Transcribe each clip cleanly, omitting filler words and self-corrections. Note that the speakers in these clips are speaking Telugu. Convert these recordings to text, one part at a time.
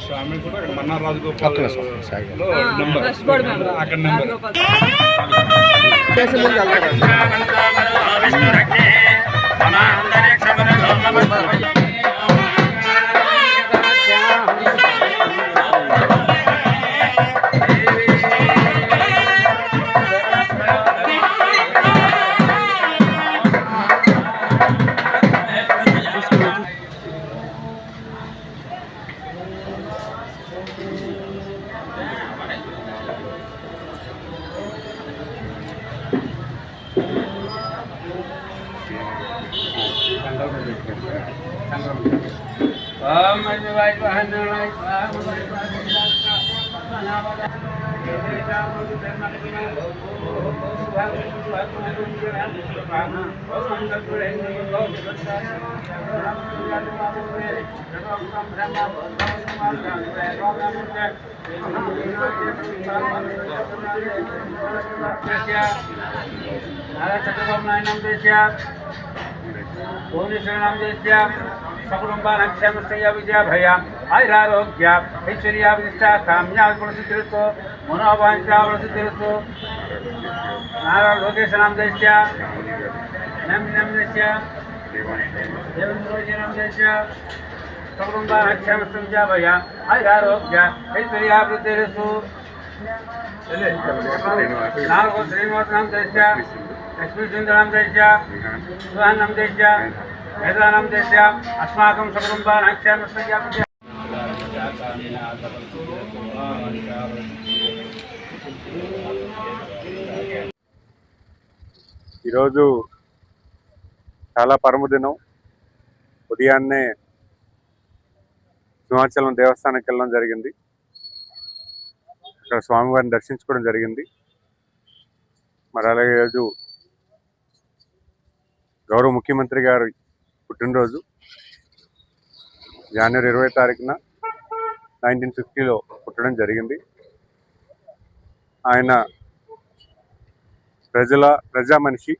స్వామి కూడా మన్నా రాజగోపాల్ అక్కడ నెంబర్ सकुटुंबानक्षमस्य विजय आयुरारोग्य ऐश्वर्याभिष्टा काम्यावसितिरस्तु मनोवाञ्छावसितिरस्तु नारायण लोकेशनामदेश्य नम्यस्य देवन्द्रोजनामदेश्य सकुटुंबानक्षमस्य विजय आयुरारोग्य ऐश्वर्याभिवृद्धिरस्तु नारगो श्रीनिवासनामदेश्य लक्ष्मीचन्द्रनामदेश्य सुहानामदेश्य वेदानामदेश्य अस्माकं सकुटुंबानक्षमस्य ఈరోజు చాలా పరమదినం. ఉదయాన్నే సింహాచలం దేవస్థానానికి వెళ్ళడం జరిగింది. అక్కడ స్వామివారిని దర్శించుకోవడం జరిగింది. మరి అలాగే ఈరోజు గౌరవ ముఖ్యమంత్రి గారి పుట్టినరోజు జనవరి 20వ తారీఖున 1950లో పుట్టడం జరిగింది. ఆయన ప్రజా మనిషి,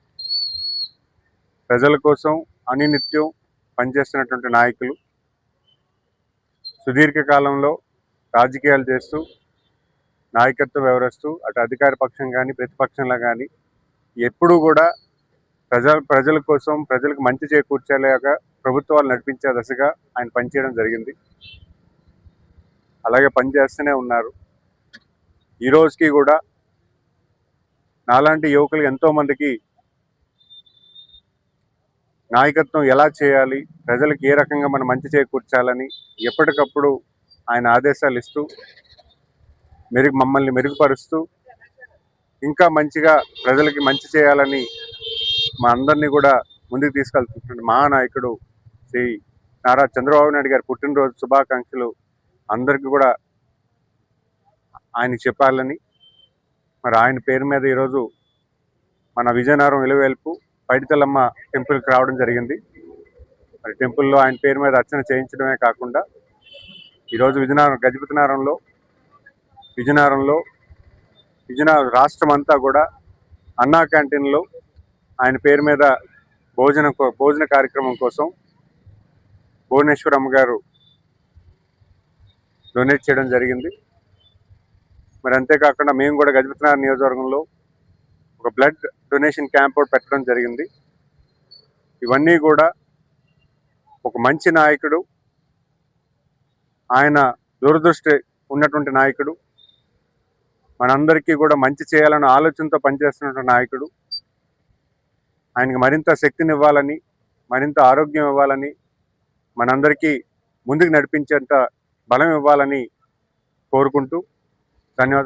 ప్రజల కోసం అనినిత్యం పనిచేస్తున్నటువంటి నాయకులు. సుదీర్ఘకాలంలో రాజకీయాలు చేస్తూ నాయకత్వం వ్యవహరిస్తూ అటు అధికార పక్షం కానీ ప్రతిపక్షంలో కానీ ఎప్పుడూ కూడా ప్రజల కోసం ప్రజలకు మంచి చేకూర్చేలాగా ప్రభుత్వాలు నడిపించే దశగా ఆయన పనిచేయడం జరిగింది. అలాగే పనిచేస్తూనే ఉన్నారు. ఈ రోజుకి కూడా నాలాంటి యువకులు ఎంతోమందికి నాయకత్వం ఎలా చేయాలి, ప్రజలకు ఏ రకంగా మనం మంచి చేకూర్చాలని ఎప్పటికప్పుడు ఆయన ఆదేశాలు ఇస్తూ మమ్మల్ని మెరుగుపరుస్తూ ఇంకా మంచిగా ప్రజలకి మంచి చేయాలని మా అందరినీ కూడా ముందుకు తీసుకెళ్తున్న మహానాయకుడు శ్రీ నారా చంద్రబాబు నాయుడు గారి పుట్టినరోజు శుభాకాంక్షలు అందరికీ కూడా ఆయన చెప్పాలని, మరి ఆయన పేరు మీద ఈరోజు మన విజయనగరం ఇలవేల్పు పైడితల్లమ్మ టెంపుల్కి రావడం జరిగింది. మరి టెంపుల్లో ఆయన పేరు మీద అర్చన చేయించడమే కాకుండా ఈరోజు విజయనగరంలో రాష్ట్రం అంతా కూడా అన్నా క్యాంటీన్లో ఆయన పేరు మీద భోజన కార్యక్రమం కోసం భువనేశ్వరమ్మ గారు డొనేట్ చేయడం జరిగింది. మరి అంతేకాకుండా మేము కూడా గజపతినగరం నియోజకవర్గంలో ఒక బ్లడ్ డొనేషన్ క్యాంప్ పెట్టడం జరిగింది. ఇవన్నీ కూడా ఒక మంచి నాయకుడు, ఆయన దూరదృష్టి ఉన్నటువంటి నాయకుడు, మనందరికీ కూడా మంచి చేయాలన్న ఆలోచనతో పనిచేస్తున్నటువంటి నాయకుడు. ఆయనకి మరింత శక్తినివ్వాలని, మరింత ఆరోగ్యం ఇవ్వాలని, మనందరికీ ముందుకు నడిపించేంత బలం ఇవ్వాలని కోరుకుంటూ ధన్యవాదాలు.